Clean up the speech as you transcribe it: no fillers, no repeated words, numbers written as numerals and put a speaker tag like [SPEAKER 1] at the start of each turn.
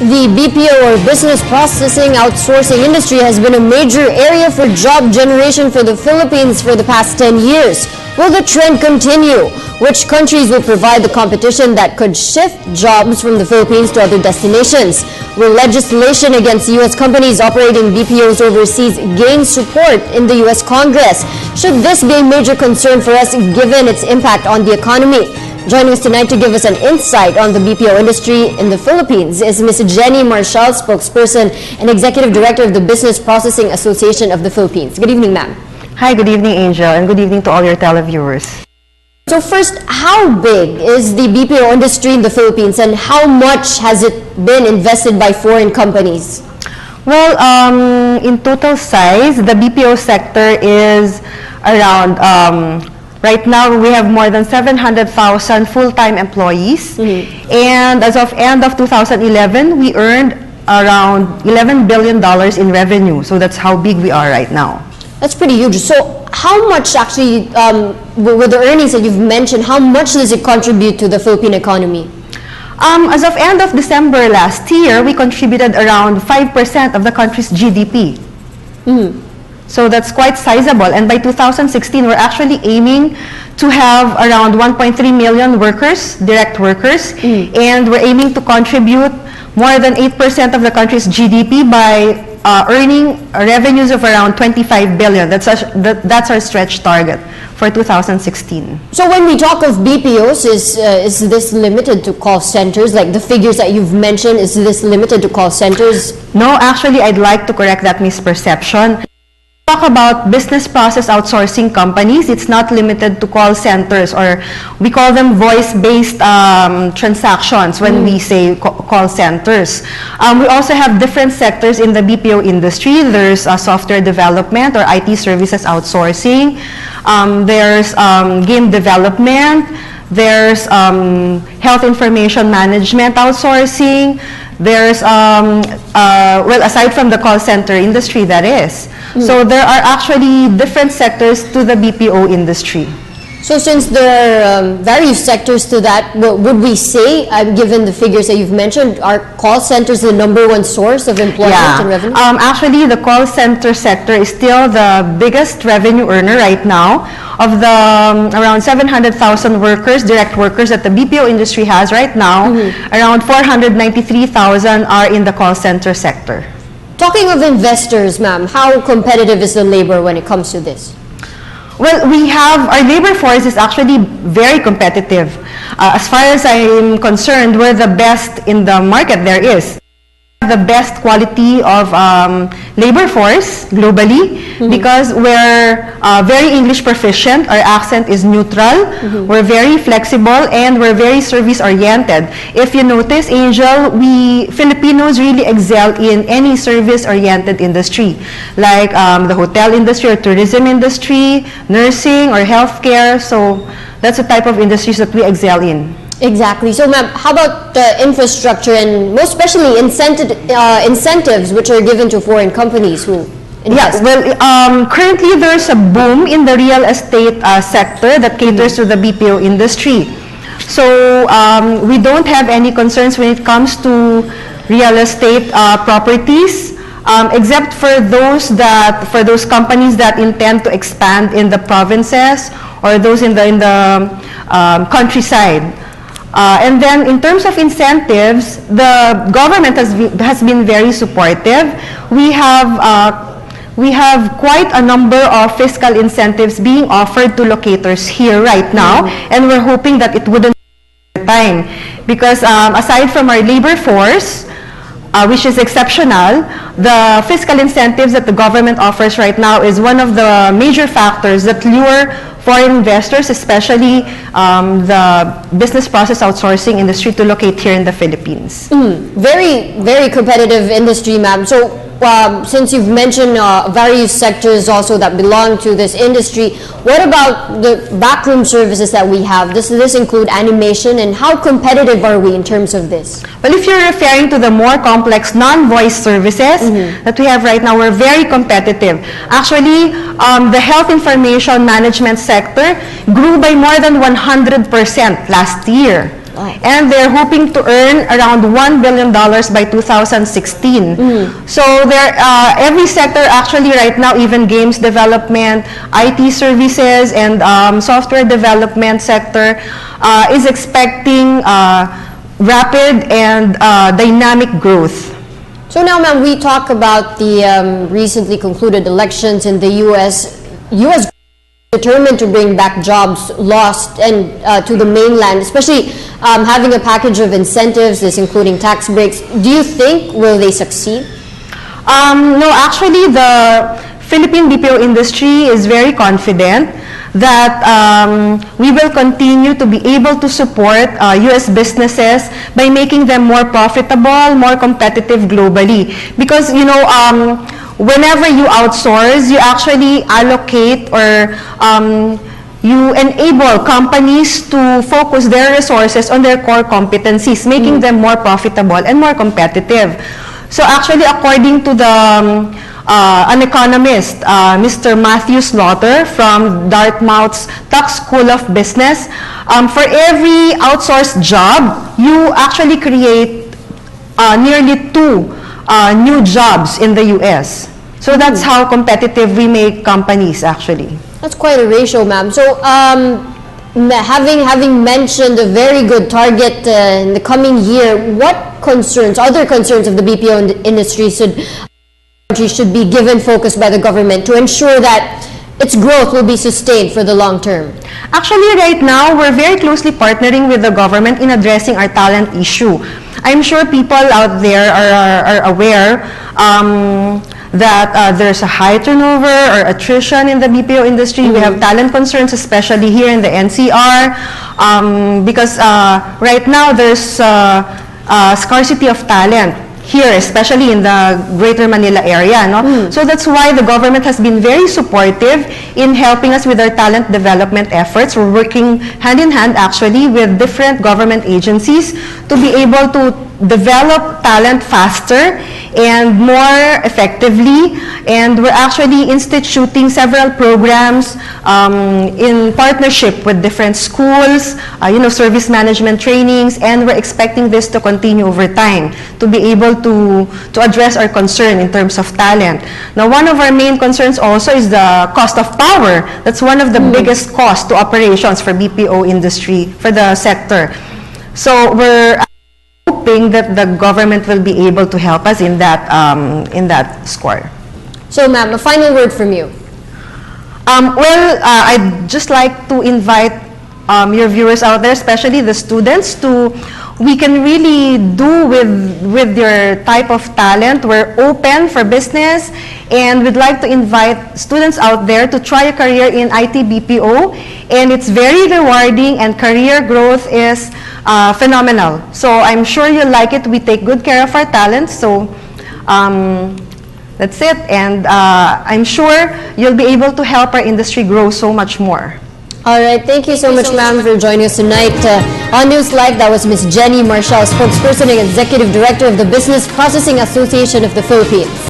[SPEAKER 1] The BPO or business processing outsourcing industry has been a major area for job generation for the Philippines for the past 10 years. Will the trend continue? Which countries will provide the competition that could shift jobs from the Philippines to other destinations? Will legislation against U.S. companies operating BPOs overseas gain support in the U.S. Congress? Should this be a major concern for us given its impact on the economy? Joining us tonight to give us an insight on the BPO industry in the Philippines is Ms. Genny Marcial, spokesperson and executive director of the Business Processing Association of the Philippines. Good evening, ma'am.
[SPEAKER 2] Hi, good evening, Angel, and good evening to all your televiewers.
[SPEAKER 1] So first, how big is the BPO industry in the Philippines and how much has it been invested by foreign companies?
[SPEAKER 2] Well, in total size, the BPO sector is around right now, we have more than 700,000 full-time employees. And as of end of 2011, we earned around $11 billion in revenue. So that's how big we are right now.
[SPEAKER 1] That's pretty huge. So how much actually, with the earnings that you've mentioned, how much does it contribute to the Philippine economy?
[SPEAKER 2] As of end of December last year, we contributed around 5% of the country's GDP. So that's quite sizable. And by 2016, we're actually aiming to have around 1.3 million workers, direct workers, and we're aiming to contribute more than 8% of the country's GDP by earning revenues of around 25 billion. That's our stretch target for 2016.
[SPEAKER 1] So when we talk of BPOs, is this limited to call centers? Like the figures that you've mentioned, is this limited to call centers?
[SPEAKER 2] No, actually, I'd like to correct that misperception. Talk about business process outsourcing companies, it's not limited to call centers, or we call them voice-based transactions when we say call centers. We also have different sectors in the BPO industry. There's software development or IT services outsourcing. There's game development. There's health information management outsourcing. There's, well, aside from the call center industry, that is. So there are actually different sectors to the BPO industry.
[SPEAKER 1] So since there are various sectors to that, would we say, given the figures that you've mentioned, are call centers the #1 source of employment and revenue?
[SPEAKER 2] Actually, the call center sector is still the biggest revenue earner right now. Of the around 700,000 workers, direct workers that the BPO industry has right now, around 493,000 are in the call center sector.
[SPEAKER 1] Talking of investors, ma'am, how competitive is the labor when it comes to this?
[SPEAKER 2] Well, we have, our labor force is actually very competitive. As far as I'm concerned, we're the best in the market there is. The best quality of labor force globally because we're very English proficient, our accent is neutral, we're very flexible, and we're very service oriented. If you notice, Angel, we Filipinos really excel in any service oriented industry like the hotel industry or tourism industry, nursing or healthcare. So that's the type of industries that we excel in.
[SPEAKER 1] Exactly. So, ma'am, how about the infrastructure and most especially incentives which are given to foreign companies who invest?
[SPEAKER 2] Yeah, well, currently there's a boom in the real estate sector that caters to the BPO industry. So we don't have any concerns when it comes to real estate properties, except for those companies that intend to expand in the provinces or those in the countryside. And then in terms of incentives, the government has been very supportive. We have quite a number of fiscal incentives being offered to locators here right now, and we're hoping that it wouldn't take time because aside from our labor force, which is exceptional, the fiscal incentives that the government offers right now is one of the major factors that lure foreign investors, especially the business process outsourcing industry, to locate here in the Philippines.
[SPEAKER 1] Very, very competitive industry, ma'am. So since you've mentioned various sectors also that belong to this industry, what about the backroom services that we have? Does this include animation, and how competitive are we in terms of this?
[SPEAKER 2] Well, if you're referring to the more complex non-voice services that we have right now, we're very competitive. Actually, the health information management sector grew by more than 100% last year. And they're hoping to earn around $1 billion by 2016. So every sector actually right now, even games development, IT services, and software development sector is expecting rapid and dynamic growth.
[SPEAKER 1] So now, ma'am, we talk about the recently concluded elections in the U.S. U.S. determined to bring back jobs lost and to the mainland, especially having a package of incentives, this including tax breaks. Do you think will they succeed?
[SPEAKER 2] No, actually, the Philippine BPO industry is very confident that we will continue to be able to support U.S. businesses by making them more profitable, more competitive globally. Because, you know, whenever you outsource, you actually allocate or you enable companies to focus their resources on their core competencies, making them more profitable and more competitive. So actually, according to the an economist, Mr. Matthew Slaughter from Dartmouth's Tuck School of Business, for every outsourced job, you actually create nearly 2 new jobs in the U.S. So that's how competitive we make companies, actually.
[SPEAKER 1] That's quite a ratio, ma'am. So having mentioned a very good target in the coming year, what other concerns of the BPO industry should be given focus by the government to ensure that its growth will be sustained for the long term?
[SPEAKER 2] Actually, right now, we're very closely partnering with the government in addressing our talent issue. I'm sure people out there are aware that there's a high turnover or attrition in the BPO industry. We have talent concerns, especially here in the NCR, because right now there's scarcity of talent here, especially in the Greater Manila area. No? So that's why the government has been very supportive in helping us with our talent development efforts. We're working hand in hand, actually, with different government agencies to be able to develop talent faster and more effectively. And we're actually instituting several programs in partnership with different schools, service management trainings, and we're expecting this to continue over time to be able to address our concern in terms of talent. Now, one of our main concerns also is the cost of power. That's one of the biggest costs to operations for BPO industry, for the sector. So we're hoping that the government will be able to help us in that score.
[SPEAKER 1] So, ma'am, a final word from you.
[SPEAKER 2] I'd just like to invite your viewers out there, especially the students, we can really do with your type of talent. We're open for business, and we'd like to invite students out there to try a career in IT BPO, and it's very rewarding, and career growth is phenomenal. So I'm sure you'll like it. We take good care of our talents, so that's it, and I'm sure you'll be able to help our industry grow so much more.
[SPEAKER 1] All right, thank you so much, ma'am, for joining us tonight on NewsLife. That was Ms. Genny Marcial, spokesperson and executive director of the Business Processing Association of the Philippines.